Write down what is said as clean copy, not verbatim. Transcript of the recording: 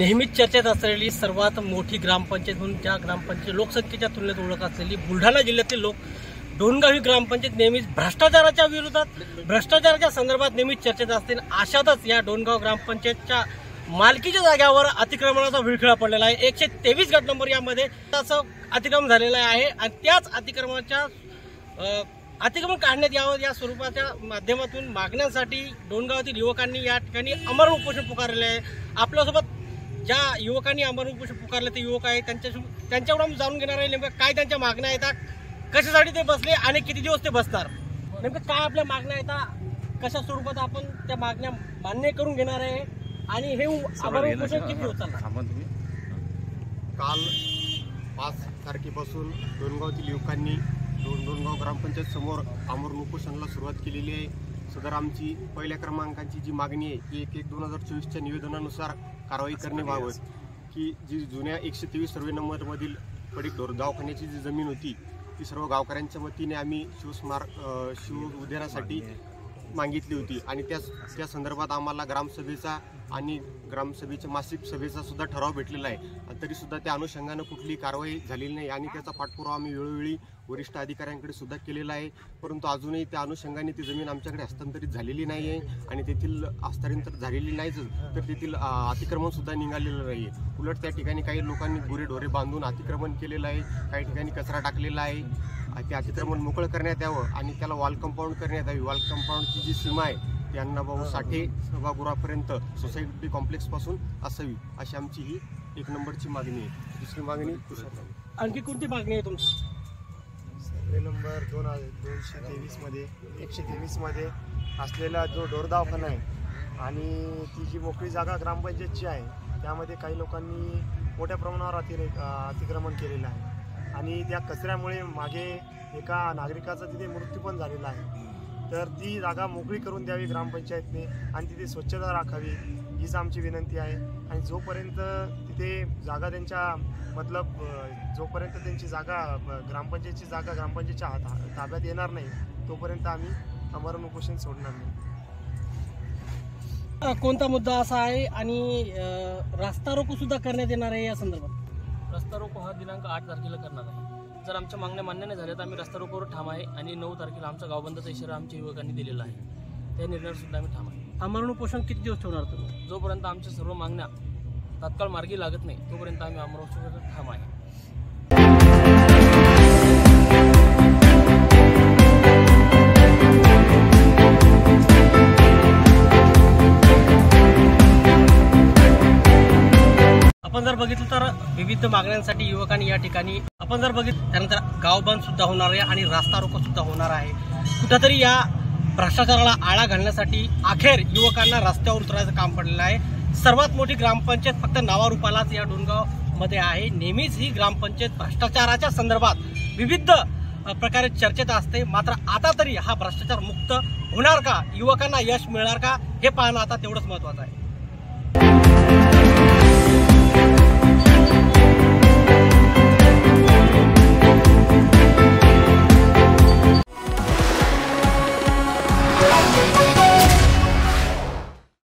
नेहमीच चर्चेत असलेली सर्वात मोठी ग्रामपंचायत म्हणून त्या ग्रामपंचायत लोकसंख्येच्या तुलनेत ओळख असलेली बुलढाणा जिल्ह्यातील लोक डोणगाव ही ग्रामपंचायत नेहमीच भ्रष्टाचाराच्या विरोधात भ्रष्टाचाराच्या संदर्भात नेहमीच चर्चेत असते। अशातच या डोणगाव ग्रामपंचायतच्या मालकीच्या जागेवर अतिक्रमणाचा विळखा पडलेला आहे। 123 गट नंबर यामध्ये त्याचं अतिक्रमण झालेलं आहे आणि त्याच अतिक्रमण काढण्यात यावं या स्वरूपाच्या माध्यमातून मागण्यांसाठी डोणगावातील युवकांनी या ठिकाणी आमरण उपोषण पुकारलेले आहे। आपल्यासोबत ज्या युवकांनी आमरण उपोषण पुकारले ते युवक आहेत, त्यांच्याकडून आम्ही जाणून घेणार आहे नेमकं काय त्यांच्या मागण्या आहेत, कशासाठी ते बसले आणि किती दिवस ते बसणार, नेमकं काय आपल्या मागण्या आहेत, कशा स्वरूपात आपण त्या मागण्या मान्य करून घेणार आहे आणि हे आमरण उपोषण किती दिवस चालणार। काल 5 तारखेपासून डोणगावातील युवकांनी डोणगाव ग्रामपंचायत समोर आमरण उपोषणाला सुरुवात केलेली आहे। सदर आमची पहिल्या क्रमांकाची जी मागणी आहे की 1/1/2024च्या निवेदनानुसार कारवाई करणे बाबत की जी जुन्या 123 सर्वे नंबरमधील पडीक दवाखान्याची जी जमीन होती ती सर्व गावकऱ्यांच्या वतीने आम्ही शिव उद्यानासाठी मागितली होती आणि त्या संदर्भात आम्हाला ग्रामसभेचा आणि ग्रामसभेच्या मासिक सभेचा सुद्धा ठराव भेटलेला आहे। तरीसुद्धा त्या अनुषंगानं कुठली कारवाई झालेली नाही आणि त्याचा पाठपुरावा आम्ही वेळोवेळी वरिष्ठ अधिकाऱ्यांकडे सुद्धा केलेला आहे, परंतु अजूनही त्या अनुषंगाने ती जमीन आमच्याकडे हस्तांतरित झालेली नाही आहे आणि तेथील हस्तांतरित झालेली नाहीच तर तेथील अतिक्रमणसुद्धा निघालेलं नाही आहे। उलट त्या ठिकाणी काही लोकांनी गुरेढोरे बांधून अतिक्रमण केलेलं आहे, काही ठिकाणी कचरा टाकलेला आहे। ते अतिक्रमण मोकळं करण्यात यावं आणि त्याला वॉल कंपाऊंड करण्यात यावी। वॉल कंपाऊंडची जी सीमा आहे ती अण्णाभाऊ साठे सभागृहापर्यंत सोसायटी कॉम्प्लेक्सपासून असावी अशी आमची ही 1 नंबरची मागणी आहे। दुसरी मागणी आणखी कोणती मागणी आहे तुमची? सर्वे नंबर 123 मध्ये असलेला जो ढोर दवाखाना आहे आणि ती जी मोकळी जागा ग्रामपंचायतची आहे त्यामध्ये काही लोकांनी मोठ्या प्रमाणावर अतिक्रमण केलेलं आहे आणि त्या कचऱ्यामुळे मागे एका नागरिकाचा तिथे मृत्यू पण झालेला आहे। तर ती जागा मोकळी करून द्यावी ग्रामपंचायतने आणि तिथे स्वच्छता राखावी हीच आमची विनंती आहे। आणि जोपर्यंत तिथे जागा जोपर्यंत त्यांची जागा ग्रामपंचायतची जागा ग्रामपंचायतच्या ताब्यात येणार नाही तोपर्यंत आम्ही आमरण उपोषण सोडणार नाही। कोणता मुद्दा असा आहे आणि रास्ता रोको सुद्धा करण्यात येणार आहे या संदर्भात? रस्ता रोको हा दिनांक 8 तारखेला करणार आहे। जर आमच्या मागण्या मान्य नाही झाल्या तर आम्ही रस्ता रोकोवर ठाम आहे आणि 9 तारखेला आमचा गावबंदचा इशारा आमच्या युवकांनी दिलेला आहे, त्या निर्णयावर सुद्धा आम्ही ठाम आहे। आमरण उपोषण किती दिवस ठेवणार तुम्ही? जोपर्यंत आमच्या सर्व मागण्या तात्काळ मार्गी लागत नाही तोपर्यंत आम्ही आमरण उपोषणावर ठाम आहे। आपण जर बघितलं तर विविध मागण्यांसाठी युवकांनी या ठिकाणी आपण जर बघितलं त्यानंतर गाव बंद सुद्धा होणार आहे आणि रास्ता रोको सुद्धा होणार आहे। कुठेतरी या भ्रष्टाचाराला आळा घालण्यासाठी अखेर युवकांना रस्त्यावर उतरायचं काम पडलेलं आहे। सर्वात मोठी ग्रामपंचायत फक्त नावारूपालाच या डोणगाव मध्ये आहे। नेहमीच ही ग्रामपंचायत भ्रष्टाचाराच्या संदर्भात विविध प्रकारे चर्चेत असते, मात्र आता तरी हा भ्रष्टाचार मुक्त होणार का, युवकांना यश मिळणार का हे पाहणं आता तेवढंच महत्त्वाचं आहे।